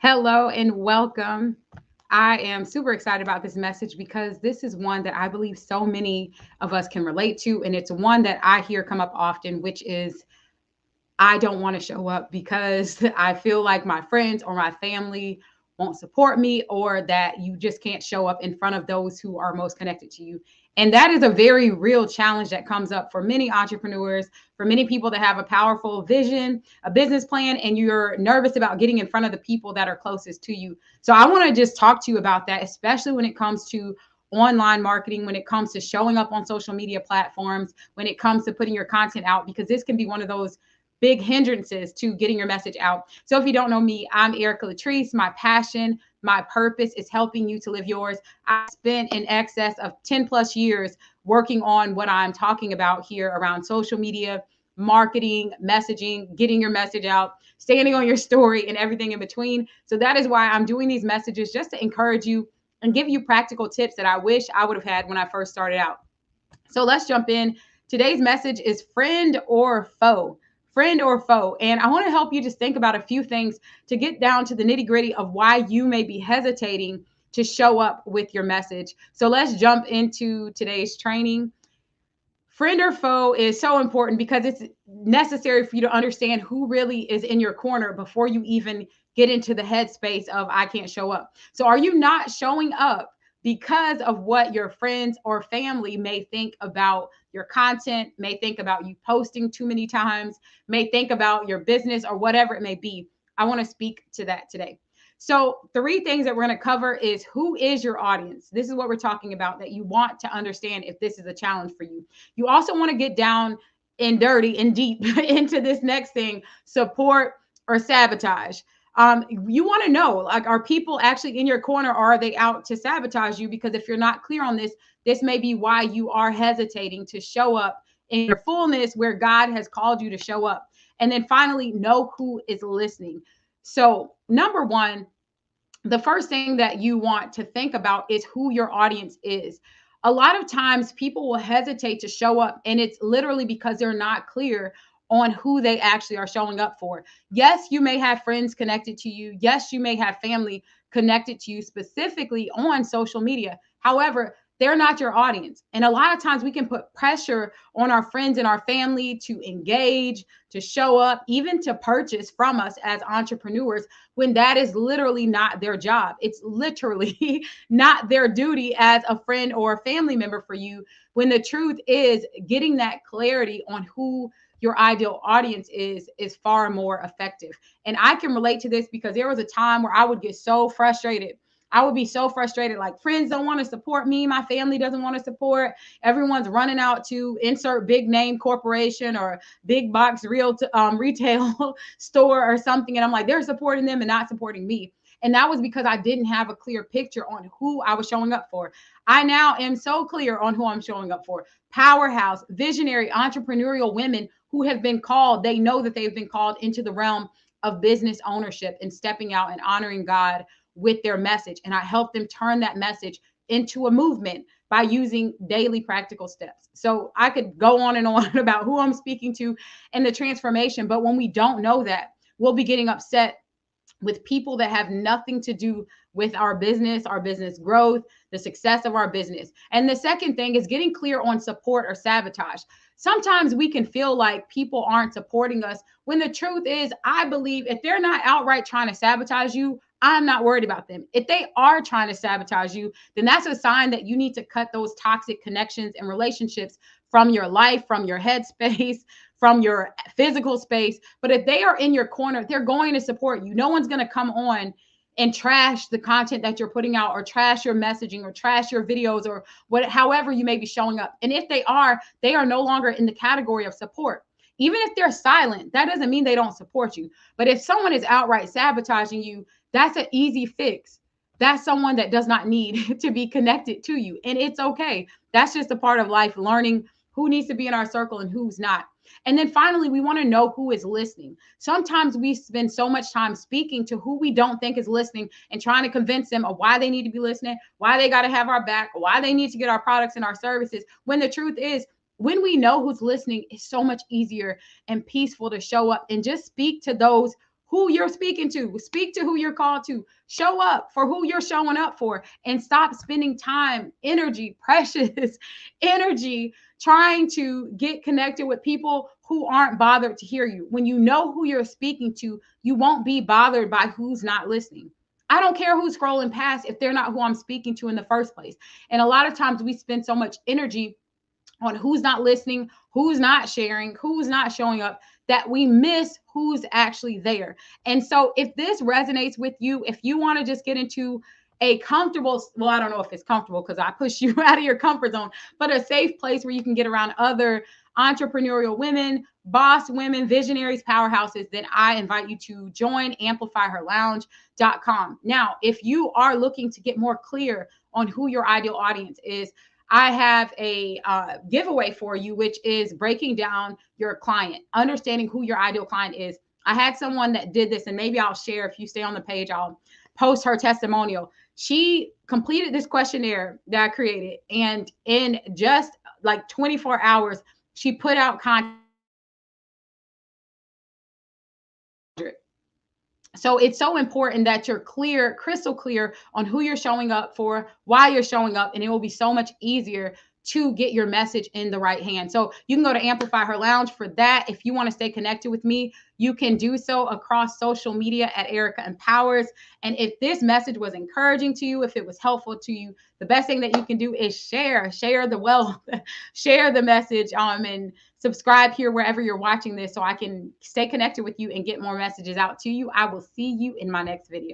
Hello and welcome. I am super excited about this message because this is one that I believe so many of us can relate to. And it's one that I hear come up often, which is I don't want to show up because I feel like my friends or my family won't support me, or that you just can't show up in front of those who are most connected to you. And that is a very real challenge that comes up for many entrepreneurs, for many people that have a powerful vision, a business plan, and you're nervous about getting in front of the people that are closest to you. So I want to just talk to you about that, especially when it comes to online marketing, when it comes to showing up on social media platforms, when it comes to putting your content out, because this can be one of those big hindrances to getting your message out. So if you don't know me, I'm Erica Latrice. My passion, my purpose is helping you to live yours. I spent in excess of 10 plus years working on what I'm talking about here around social media, marketing, messaging, getting your message out, standing on your story, and everything in between. So that is why I'm doing these messages, just to encourage you and give you practical tips that I wish I would have had when I first started out. So let's jump in. Today's message is friend or foe. Friend or foe. And I want to help you just think about a few things to get down to the nitty gritty of why you may be hesitating to show up with your message. So let's jump into today's training. Friend or foe is so important because it's necessary for you to understand who really is in your corner before you even get into the headspace of I can't show up. So are you not showing up because of what your friends or family may think about your content, may think about you posting too many times, may think about your business or whatever it may be? I want to speak to that today. So, three things that we're going to cover is who is your audience? This is what we're talking about that you want to understand if this is a challenge for you. You also want to get down and dirty and deep into this next thing, support or sabotage. You want to know, like, are people actually in your corner, or are they out to sabotage you? Because if you're not clear on this, this may be why you are hesitating to show up in your fullness where God has called you to show up. And then finally, know who is listening. So, number one, the first thing that you want to think about is who your audience is. A lot of times people will hesitate to show up, and it's literally because they're not clear on who they actually are showing up for. Yes, you may have friends connected to you. Yes, you may have family connected to you specifically on social media. However, they're not your audience. And a lot of times we can put pressure on our friends and our family to engage, to show up, even to purchase from us as entrepreneurs, when that is literally not their job. It's literally not their duty as a friend or a family member for you. When the truth is, getting that clarity on who your ideal audience is far more effective. And I can relate to this because there was a time where I would get so frustrated. I would be so frustrated, like friends don't want to support me, my family doesn't want to support, everyone's running out to insert big name corporation or big box retail store or something. And I'm like, they're supporting them and not supporting me. And that was because I didn't have a clear picture on who I was showing up for. I now am so clear on who I'm showing up for. Powerhouse, visionary, entrepreneurial women who have been called, they know that they've been called into the realm of business ownership and stepping out and honoring God with their message. And I help them turn that message into a movement by using daily practical steps. So I could go on and on about who I'm speaking to and the transformation. But when we don't know that, we'll be getting upset with people that have nothing to do with our business growth, the success of our business. And the second thing is getting clear on support or sabotage. Sometimes we can feel like people aren't supporting us when the truth is, I believe if they're not outright trying to sabotage you, I'm not worried about them. If they are trying to sabotage you, then that's a sign that you need to cut those toxic connections and relationships from your life, from your headspace, from your physical space. But if they are in your corner, they're going to support you. No one's going to come on and trash the content that you're putting out, or trash your messaging, or trash your videos, or what, however you may be showing up. And if they are no longer in the category of support. Even if they're silent, that doesn't mean they don't support you. But if someone is outright sabotaging you, that's an easy fix. That's someone that does not need to be connected to you. And it's okay. That's just a part of life, learning who needs to be in our circle and who's not. And then finally, we want to know who is listening. Sometimes we spend so much time speaking to who we don't think is listening and trying to convince them of why they need to be listening, why they got to have our back, why they need to get our products and our services. When the truth is, when we know who's listening, it's so much easier and peaceful to show up and just speak to those who you're speaking to. Speak to who you're called to. Show up for who you're showing up for, and stop spending time, energy, precious energy trying to get connected with people who aren't bothered to hear you. When you know who you're speaking to, you won't be bothered by who's not listening. I don't care who's scrolling past if they're not who I'm speaking to in the first place. And a lot of times we spend so much energy on who's not listening, who's not sharing, who's not showing up, that we miss who's actually there. And so, if this resonates with you, if you want to just get into a comfortable, well, I don't know if it's comfortable because I push you out of your comfort zone, but a safe place where you can get around other entrepreneurial women, boss women, visionaries, powerhouses, then I invite you to join amplifyherlounge.com. Now, if you are looking to get more clear on who your ideal audience is, I have a giveaway for you, which is breaking down your client, understanding who your ideal client is. I had someone that did this, and maybe I'll share. If you stay on the page, I'll post her testimonial. She completed this questionnaire that I created, and in just like 24 hours, she put out content. So it's so important that you're clear, crystal clear on who you're showing up for, why you're showing up, and it will be so much easier to get your message in the right hand. So you can go to Amplify Her Lounge for that. If you want to stay connected with me, you can do so across social media at Erica Empowers. And if this message was encouraging to you, if it was helpful to you, the best thing that you can do is share the wealth, share the message, and subscribe here wherever you're watching this so I can stay connected with you and get more messages out to you. I will see you in my next video.